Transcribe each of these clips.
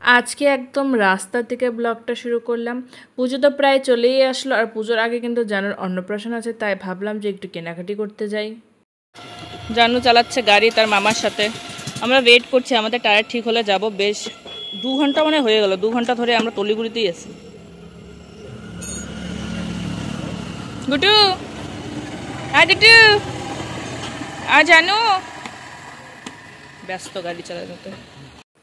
আজকে একদম রাস্তা থেকে ব্লগটা শুরু করলাম। পুজো তো প্রায় চলেই আসলো, আর পুজোর আগে কিন্তু জানুর অন্নপ্রাশন আছে, তাই ভাবলাম যে একটু কেনাকাটি করতে যাই। জানু চালাচ্ছে গাড়ি তার মামার সাথে, আমরা ওয়েট করছি, আমাদের টায়ার ঠিক হলে যাব। বেশ 2 ঘন্টা মানে হয়ে গেল, 2 ঘন্টা ধরে আমরা তলিগুড়িতেই আছি। গুটু গুটু জানু ব্যস্ত গাড়ি চালাতে।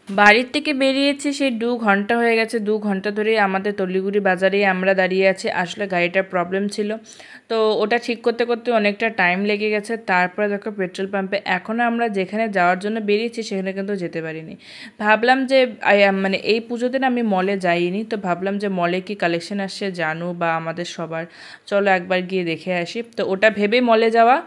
বাড়ির থেকে বেরিয়েছি সেই 2 ঘন্টা হয়ে গেছে। 2 ঘন্টা ধরে আমাদের তলিগুড়ি বাজারেই আমরা দাঁড়িয়ে আছি। আসলে গাড়িটার প্রবলেম ছিল, তো ওটা ঠিক করতে করতে অনেকটা টাইম লেগে গেছে। তারপরে দেখো পেট্রোল পাম্পে, এখনও আমরা যেখানে যাওয়ার জন্য বেরিয়েছি সেখানে কিন্তু যেতে পারিনি। ভাবলাম যে মানে এই পুজোতে না আমি মলে যাইনি, তো ভাবলাম যে মলে কি কালেকশন আসছে জানু বা আমাদের সবার, চলো একবার গিয়ে দেখে আসি। তো ওটা ভেবেই মলে যাওয়া।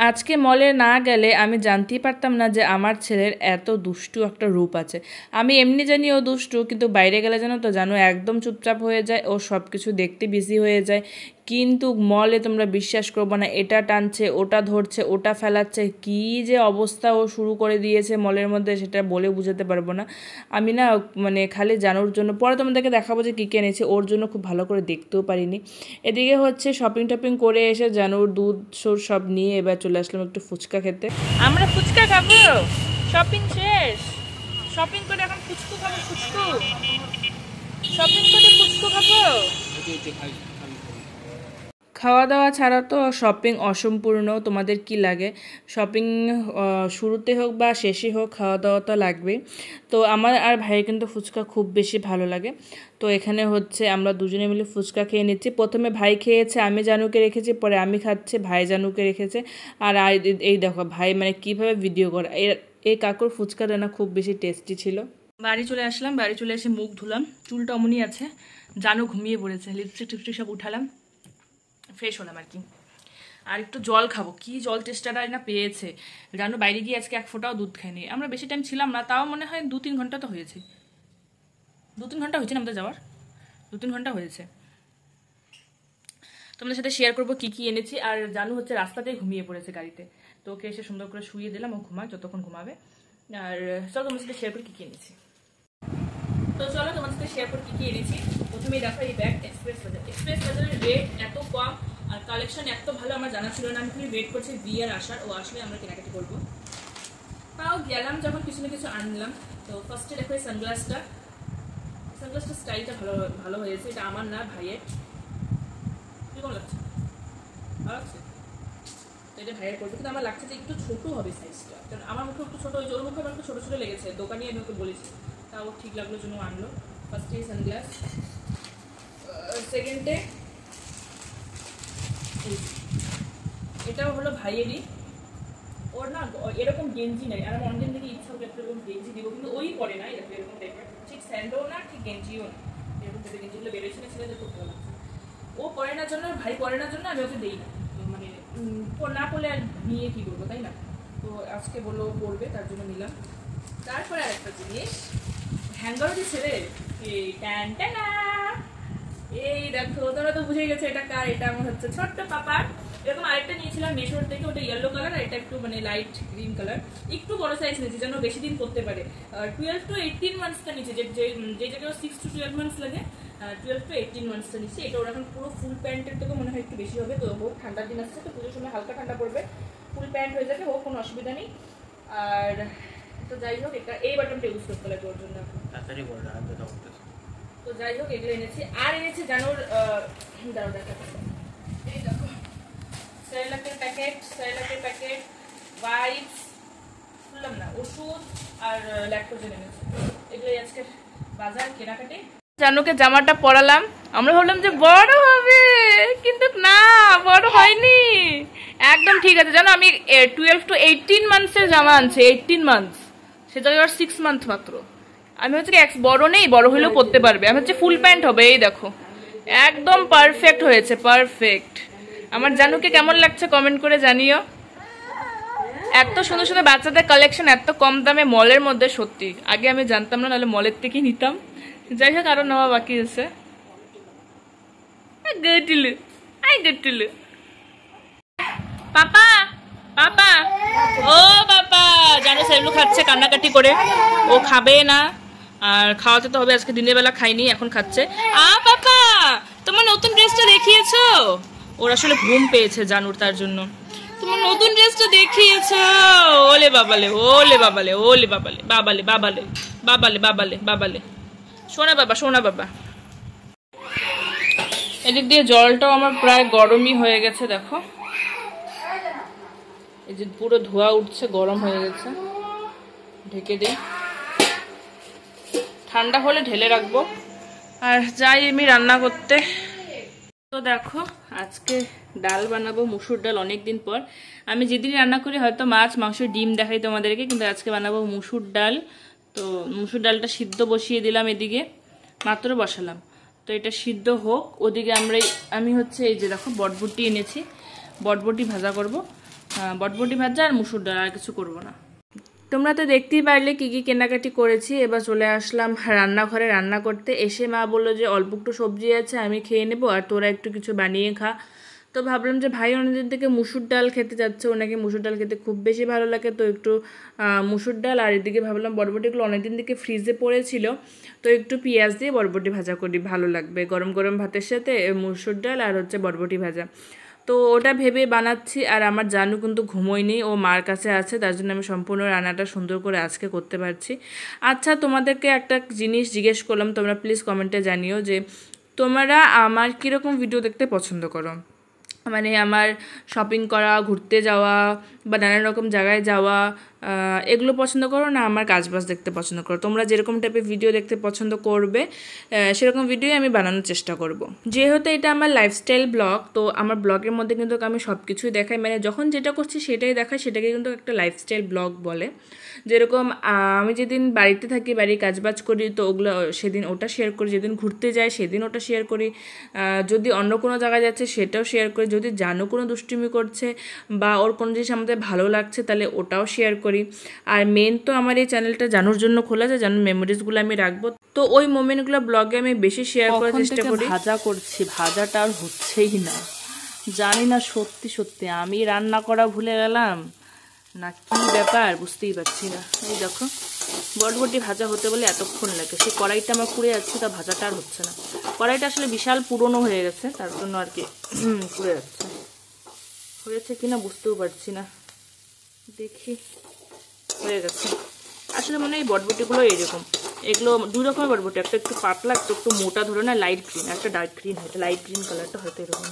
আজকে মলে না গেলে আমি জানতেই পারতাম না যে আমার ছেলের এত দুষ্টু একটা রূপ আছে। আমি এমনি জানি ও দুষ্টু, কিন্তু বাইরে গেলে জানো একদম চুপচাপ হয়ে যায়, ও সব কিছু দেখতে বিজি হয়ে যায়। কিন্তু মলে তোমরা বিশ্বাস করবো না, এটা টানছে, ওটা ধরছে, ওটা ফেলাচ্ছে, কী যে অবস্থা ও শুরু করে দিয়েছে মলের মধ্যে, সেটা বলে বুঝাতে পারবো না। আমি না মানে খালি জানুর জন্য, পরে তোমাদেরকে দেখাবো যে কী কী এনেছে, ওর জন্য খুব ভালো করে দেখতেও পারিনি। এদিকে হচ্ছে শপিং টপিং করে এসে জানুর দুধ সোর সব নিয়ে এবার চলে আসলাম একটু ফুচকা খেতে। আমরা ফুচকা খাবো, শপিং শেষ। শপিং করে এখন ফুচকু খাবো, ফুচকু শপিং করে ফুচকু খাবো। খাওয়া দাওয়া ছাড়া তো শপিং অসম্পূর্ণ। তোমাদের কি লাগে? শপিং শুরুতে হোক বা শেষে হোক, খাওয়া দাওয়া তো লাগবেই। তো আমার আর ভাইয়ের কিন্তু ফুচকা খুব বেশি ভালো লাগে। তো এখানে হচ্ছে আমরা দুজনে মিলে ফুচকা খেয়ে নিচ্ছি। প্রথমে ভাই খেয়েছে, আমি জানুকে রেখেছি, পরে আমি খাচ্ছি, ভাই জানুকে রেখেছে। আর এই দেখো ভাই মানে কীভাবে ভিডিও করে। এই কাকুর ফুচকাটা না খুব বেশি টেস্টি ছিল। বাড়ি চলে আসলাম, বাড়ি চলে এসে মুখ ধুলাম, চুলটা অমনি আছে, জানু ঘুমিয়ে পড়েছে, লিপস্টিক টিপস্টিক সব উঠালাম, ফ্রেশ হলাম আর কি। আর একটু জল খাবো, কি জল টেস্টাটা না পেয়েছে। জানো বাইরে গিয়ে আজকে এক ফোঁটাও দুধ খাইনি। আমরা বেশি টাইম ছিলাম না, তাও মনে হয় 2-3 ঘন্টা তো হয়েছে। 2-3 ঘন্টা হয়েছে না আমাদের যাওয়ার, 2-3 ঘন্টা হয়েছে। তোমাদের সাথে শেয়ার করবো কি কি এনেছি। আর জানু হচ্ছে রাস্তাতেই ঘুমিয়ে পড়েছে গাড়িতে, তো ওকে এসে সুন্দর করে শুয়ে দিলাম, ও ঘুমায় যতক্ষণ ঘুমাবে। আর চলো তোমাদের সাথে শেয়ার করি কি কি এনেছি। তো চলো তোমাদের সাথে শেয়ার করি কি কি এনেছি। প্রথমেই দেখো এই ব্যাগ এক্সপ্রেস বাজার। এক্সপ্রেস বাজারের রেট এত কম আর কালেকশন এত ভালো আমার জানা ছিল না। আমি খুবই ওয়েট করছি বিয়ার আসার, ও আসলে আমরা কেনাকাটি করবো। তাও গেলাম যখন কিছু না কিছু আনলাম। তো ফার্স্টে দেখো এই সানগ্লাসটা স্টাইলটা ভালো ভালো হয়েছে। এটা আমার না, ভাইয়ের। কিরকম লাগছে? ভালো লাগছে তো এটা ভাইয়ের করবে, কিন্তু আমার লাগছে যে একটু ছোটো হবে সাইজটা, কারণ আমার মুখে একটু ছোটো হয়েছে, ওর মুখে আমার একটু ছোটো ছোটো লেগেছে। দোকানে আমি ওকে বলেছি, তাও ঠিক লাগলো জন্য আনলো। ফার্স্টে এই সানগ্লাস, সেকেন্ডে এটাও হলো ভাইয়েরই। ওর না এরকম গেঞ্জি নেই, আর আমার অনেকদিন থেকে ইচ্ছা হলো একটা এরকম গেঞ্জি দিব, কিন্তু ওই পরে না এরকম এরকম টাইপের, ঠিক স্যান্ডও না ঠিক গেঞ্জিও না, এরকম টাইপের গেঞ্জিগুলো বেরোচ্ছে না ছেলেদের, খুব ভালো লাগছে। ও পরে না জন্য, ভাই পরে না জন্য আমি ওকে দিই না, মানে না পড়লে আর নিয়ে কী করবো, তাই না? তো আজকে বললো পড়বে, তার জন্য নিলাম। তারপরে আরেকটা জিনিস, হ্যাঙ্গারও যে ছেলে, এই ট্যান ট্যানা, এই দেখো তোমরা তো বুঝে গেছে এটা কার। এটা আমার হচ্ছে ছোট্ট পাপার। এরকম আরেকটা নিয়েছিলাম মেশোর থেকে, ওটা ইয়েলো কালার, আর এটা একটু মানে লাইট গ্রিন কালার। একটু বড় সাইজ নিয়েছি যেন বেশি দিন করতে পারে। 12 to 18 মান্থসটা নিচে, যে জায়গায় 6 to 12 মান্থস লাগে, 12 to 18 মান্থসটা নিচ্ছি। এটা ওর এখন পুরো ফুল প্যান্টের থেকে মনে হয় একটু বেশি হবে। তো হোক, ঠান্ডার দিন আসছে তো, পুজোর সময় হালকা ঠান্ডা পড়বে, ফুল প্যান্ট হয়ে যাবে, হোক, কোনো অসুবিধা নেই। আর তো যাই হোক, এটা এই বাটনটা ইউজ করতে লাগে ওর জন্য। তো যাই হোক, এগুলো এনেছি। আর এনেছি জানোর দাঁড়াও দেখাচ্ছি, এই দেখো সেরেলাকের প্যাকেট, ওয়াইপস, খুললাম না, ওষুধ আর ল্যাকটোজেন এনেছি। এগুলোই আজকে বাজার কেনাকাটি। জানুকে জামাটা পরালাম, আমরা ভাবলাম যে বড় হবে, কিন্তু না, বড় হয়নি, একদম ঠিক আছে। জানো আমি 12 to 18 মান্থসের জামা আনছি, 18 মান্থস, সে জায়গায় 6 মান্থ মাত্র। আমি হচ্ছে কি বড় নেই, বড় হলেও পরতে পারবে। আমি হচ্ছে ফুল প্যান্ট হবে, এই দেখো একদম পারফেক্ট হয়েছে, পারফেক্ট। আমার জানুকে কেমন লাগছে কমেন্ট করে জানিও। এত সুন্দর সুন্দর বাচ্চাদের কালেকশন এত কম দামে মলের মধ্যে, সত্যি আগে আমি জানতাম না, নাহলে মলের থেকেই নিতাম। যাই হোক, আরো নেওয়া বাকি আছে। পাপা পাপা ও বাবা, জানো সেগুলো খাচ্ছে কান্নাকাটি করে, ও খাবে না, আর খাওয়াতে তো হবে, আজকে দিনের বেলা খাইনি, এখন খাচ্ছে। বাবা তোমার নতুন ড্রেসটা দেখিয়েছো? ওর আসলে ঘুম পেয়েছে জানুর, তার জন্য। তোমার নতুন ড্রেসটা দেখিয়েছো? ওলে বাবালে, ওলে বাবালে, ওলে বাবালে, বাবালে বাবালে বাবালে বাবালে বাবালে, সোনা বাবা, সোনা বাবা। এদিক দিয়ে জলটাও আমার প্রায় গরমই হয়ে গেছে, দেখো এই যে পুরো ধোয়া উঠছে, গরম হয়ে গেছে। ঢেকে দিই, ঠান্ডা হলে ঢেলে রাখবো। আর যাই আমি রান্না করতে। তো দেখো আজকে ডাল বানাবো, মুসুর ডাল, অনেক দিন পর। আমি যেদিন রান্না করি হয়তো মাছ মাংস ডিম দেখাই তোমাদেরকে, কিন্তু আজকে বানাবো মুসুর ডাল। তো মুসুর ডালটা সিদ্ধ বসিয়ে দিলাম, এদিকে মাত্র বসালাম। তো এটা সিদ্ধ হোক, ওদিকে আমি হচ্ছে এই যে দেখো বটবটি এনেছি, বটবটি ভাজা করব। বটবটি ভাজা আর মুসুর ডাল, আর কিছু করব না। তোমরা তো দেখতেই পারলে কি কি কেনাকাটি করেছি। এবার চলে আসলাম রান্নাঘরে রান্না করতে। এসে মা বললো যে অল্প একটু সবজি আছে, আমি খেয়ে নেবো, আর তোরা একটু কিছু বানিয়ে খা। তো ভাবলাম যে ভাই অনেকদিন থেকে মুসুর ডাল খেতে যাচ্ছে, ওনাকে মুসুর ডাল খেতে খুব বেশি ভালো লাগে, তো একটু মুসুর ডাল। আর এদিকে ভাবলাম বরবটিগুলো অনেকদিন থেকে ফ্রিজে পড়েছিল, তো একটু পেঁয়াজ দিয়ে বরবটি ভাজা করি, ভালো লাগবে গরম গরম ভাতের সাথে মুসুর ডাল আর হচ্ছে বরবটি ভাজা। তো ওটা ভেবে বানাচ্ছি। আর আমার জানু কিন্তু ঘুমোয়নি, ও মার কাছে আছে, তার জন্য আমি সম্পূর্ণ রান্নাটা সুন্দর করে আজকে করতে পারছি। আচ্ছা তোমাদেরকে একটা জিনিস জিজ্ঞেস করলাম, তোমরা প্লিজ কমেন্টে জানিও যে তোমরা আমার কীরকম ভিডিও দেখতে পছন্দ করো। মানে আমার শপিং করা, ঘুরতে যাওয়া বা নানান রকম জায়গায় যাওয়া, এগুলো পছন্দ করো, না আমার কাজবাজ দেখতে পছন্দ করো? তোমরা যেরকম টাইপের ভিডিও দেখতে পছন্দ করবে সেরকম ভিডিওই আমি বানানোর চেষ্টা করব। যেহেতু এটা আমার লাইফস্টাইল ব্লগ, তো আমার ব্লগের মধ্যে কিন্তু আমি সব কিছুই দেখাই, মানে যখন যেটা করছি সেটাই দেখাই, সেটাকে কিন্তু একটা লাইফস্টাইল ব্লগ বলে। যেরকম আমি যেদিন বাড়িতে থাকি, বাড়ির কাজবাজ করি, তো ওগুলো সেদিন ওটা শেয়ার করি, যেদিন ঘুরতে যাই সেদিন ওটা শেয়ার করি, যদি অন্য কোনো জায়গায় যাচ্ছে সেটাও শেয়ার করি, যদি জানো কোনো দুষ্টুমি করছে বা ওর কোনো জিনিস আমাদের ভালো লাগছে তাহলে ওটাও শেয়ার করি। আর মেন তো আমার এই চ্যানেলটা জানোর জন্য খোলা যায়, জানোর মেমোরিজগুলো আমি রাখবো, তো ওই মোমেন্টগুলো ব্লগে আমি বেশি শেয়ার করার চেষ্টা করি। ভাজা করছি, ভাজাটা আর হচ্ছেই না, জানি না সত্যি সত্যি আমি রান্না করা ভুলে গেলাম না কি ব্যাপার, বুঝতেই পারছি না। এই দেখো বটবটি ভাজা হতে বলে এতক্ষণ লাগে, সেই কড়াইটা আমার পুড়ে যাচ্ছে, তা ভাজাটা আর হচ্ছে না। কড়াইটা আসলে বিশাল পুরনো হয়ে গেছে, তার জন্য আর কি পুড়ে যাচ্ছে। হয়েছে কিনা বুঝতেও পারছি না, দেখি হয়ে গেছে। আসলে মনে হয় এই বটবটিগুলো এরকম, এগুলো দুই রকমের বটবটি, একটা একটু পাতলা, একটু মোটা ধরে না লাইট গ্রিন, একটা ডার্ক গ্রিন, হয়তো লাইট গ্রিন কালারটা হয়তো এরকম।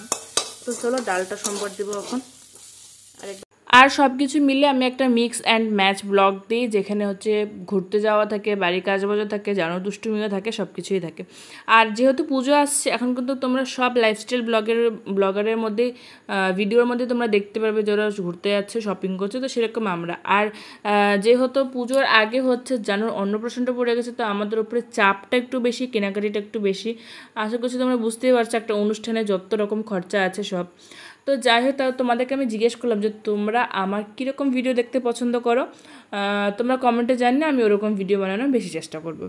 তো চলো ডালটা সম্বার দেবো এখন। আর সব কিছু মিলে আমি একটা মিক্স অ্যান্ড ম্যাচ ব্লগ দিই, যেখানে হচ্ছে ঘুরতে যাওয়া থাকে, বাড়ির কাজবাজও থাকে, জানো দুষ্টুমিও থাকে, সব কিছুই থাকে। আর যেহেতু পুজো আসছে, এখন কিন্তু তোমরা সব লাইফস্টাইল ব্লগারের মধ্যে ভিডিওর মধ্যে তোমরা দেখতে পারবে যারা ঘুরতে যাচ্ছে, শপিং করছে, তো সেরকম আমরা। আর যেহেতু পুজোর আগে হচ্ছে জানোর অন্নপ্রাশনটা পড়ে গেছে, তো আমাদের উপরে চাপটা একটু বেশি, কেনাকাটিটা একটু বেশি। আশা করছি তোমরা বুঝতেই পারছো একটা অনুষ্ঠানে যত রকম খরচা আছে সব। তো যাই হোক, তাও তোমাদেরকে আমি জিজ্ঞেস করলাম যে তোমরা আমার কীরকম ভিডিও দেখতে পছন্দ করো, তোমরা কমেন্টে জানিয়ে আমি ওরকম ভিডিও বানানোর বেশি চেষ্টা করব।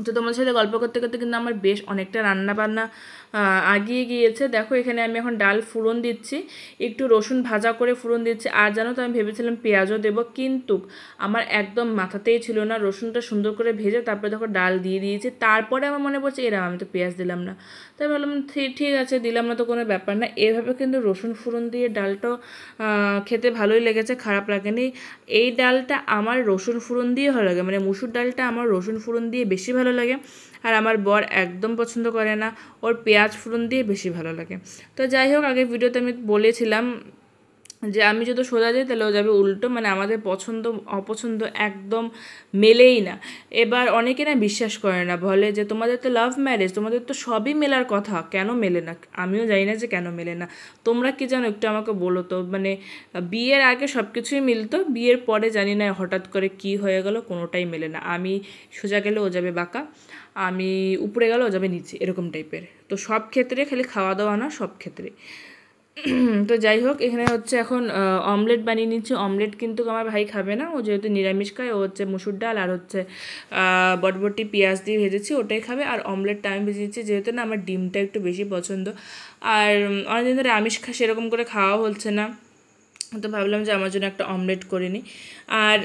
তো তোমাদের সাথে গল্প করতে করতে কিন্তু আমার বেশ অনেকটা রান্না বান্না আগিয়ে গিয়েছে। দেখো এখানে আমি এখন ডাল ফোড়ন দিচ্ছি, একটু রসুন ভাজা করে ফোড়ন দিচ্ছি। আর জানো তো আমি ভেবেছিলাম পেঁয়াজও দেবো, কিন্তু আমার একদম মাথাতেই ছিল না। রসুনটা সুন্দর করে ভেজে তারপরে দেখো ডাল দিয়ে দিয়েছি, তারপরে আমার মনে পড়ছে এরকম আমি তো পেঁয়াজ দিলাম না। তাই ভাবলাম ঠিক আছে দিলাম না তো কোনো ব্যাপার না। এভাবে কিন্তু রসুন ফোড়ন দিয়ে ডালটাও খেতে ভালোই লেগেছে, খারাপ লাগেনি। এই ডালটা আমার রসুন ফোড়ন দিয়ে ভালো লাগে, মানে মুসুর ডালটা আমার রসুন ফোড়ন দিয়ে বেশি ভালো লাগে। আর আমার বর একদম পছন্দ করে না, ওর পেঁয়াজ ফোড়ন দিয়ে বেশি ভালো লাগে। তো যাই হোক, আগের ভিডিওতে আমি বলেছিলাম যে আমি যদি সোজা যাই তাহলে ও যাবে উল্টো, মানে আমাদের পছন্দ অপছন্দ একদম মেলেই না। এবার অনেকে না বিশ্বাস করে না, বলে যে তোমাদের তো লাভ ম্যারেজ, তোমাদের তো সবই মেলার কথা, কেন মেলে না? আমিও জানি না যে কেন মেলে না, তোমরা কি জানো একটু আমাকে বলো তো। মানে বিয়ের আগে সব কিছুই মিলতো, বিয়ের পরে জানি না হঠাৎ করে কি হয়ে গেল, কোনোটাই মেলে না। আমি সোজা গেলে ও যাবে বাঁকা, আমি উপরে গেলে ও যাবে নিচে, এরকম টাইপের। তো সব ক্ষেত্রে, খালি খাওয়া দাওয়া না, সব ক্ষেত্রে। তো যাই হোক, এখানে হচ্ছে এখন অমলেট বানিয়ে নিচ্ছি। অমলেট কিন্তু আমার ভাই খাবে না, ও যেহেতু নিরামিষ খায়, ও হচ্ছে মুসুর ডাল আর হচ্ছে বটবটি পেঁয়াজ দিয়ে ভেজেছি ওটাই খাবে। আর অমলেটটা আমি ভেজে নিচ্ছি, যেহেতু না আমার ডিমটা একটু বেশি পছন্দ। আর অনেকদিন ধরে আমিষ সেরকম করে খাওয়া হচ্ছে না, তো ভাবলাম যে আমার জন্য একটা অমলেট করে নিই। আর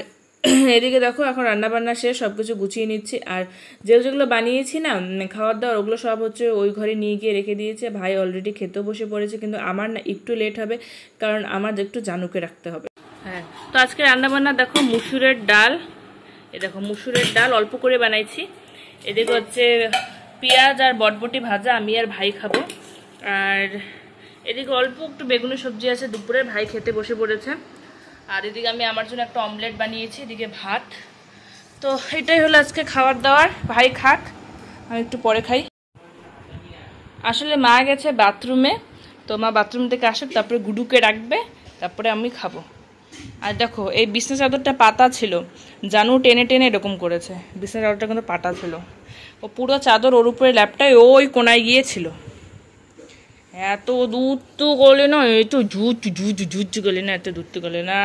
এদিকে দেখো এখন রান্নাবান্না শেষ, সব কিছু গুছিয়ে নিচ্ছি। আর যেগুলো বানিয়েছি না খাওয়ার দাওয়ার, ওগুলো সব হচ্ছে ওই ঘরে নিয়ে গিয়ে রেখে দিয়েছে। ভাই অলরেডি খেতেও বসে পড়েছে, কিন্তু আমার না একটু লেট হবে, কারণ আমার একটু জানুকে রাখতে হবে। হ্যাঁ, তো আজকে রান্নাবান্না দেখো মুসুরের ডাল, দেখো মুসুরের ডাল অল্প করে বানাইছি। এদিকে হচ্ছে পেঁয়াজ আর বটবটি ভাজা, আমি আর ভাই খাবো। আর এদিকে অল্প একটু বেগুনি সবজি আছে দুপুরের, ভাই খেতে বসে পড়েছে। আর এদিকে আমি আমার জন্য একটা অমলেট বানিয়েছি, এদিকে ভাত। তো এটাই হলো আজকে খাবার দাবার। ভাই খাক, আমি একটু পরে খাই। আসলে মা গেছে বাথরুমে, তো মা বাথরুম থেকে আসুক, তারপরে গুডুকে রাখবে, তারপরে আমি খাবো। আর দেখো এই বিছনা চাদরটা পাতা ছিল, জানু টেনে টেনে এরকম করেছে। বিছনা চাদরটা কিন্তু পাতা ছিল, ও পুরো চাদর ওর উপরে ল্যাপটায় ওই কোনায় গিয়েছিল। এত দূর তো গলে না, এই তো ঝুচ ঝুচ ঝুচ গলে না, এত দূর তো গলে না।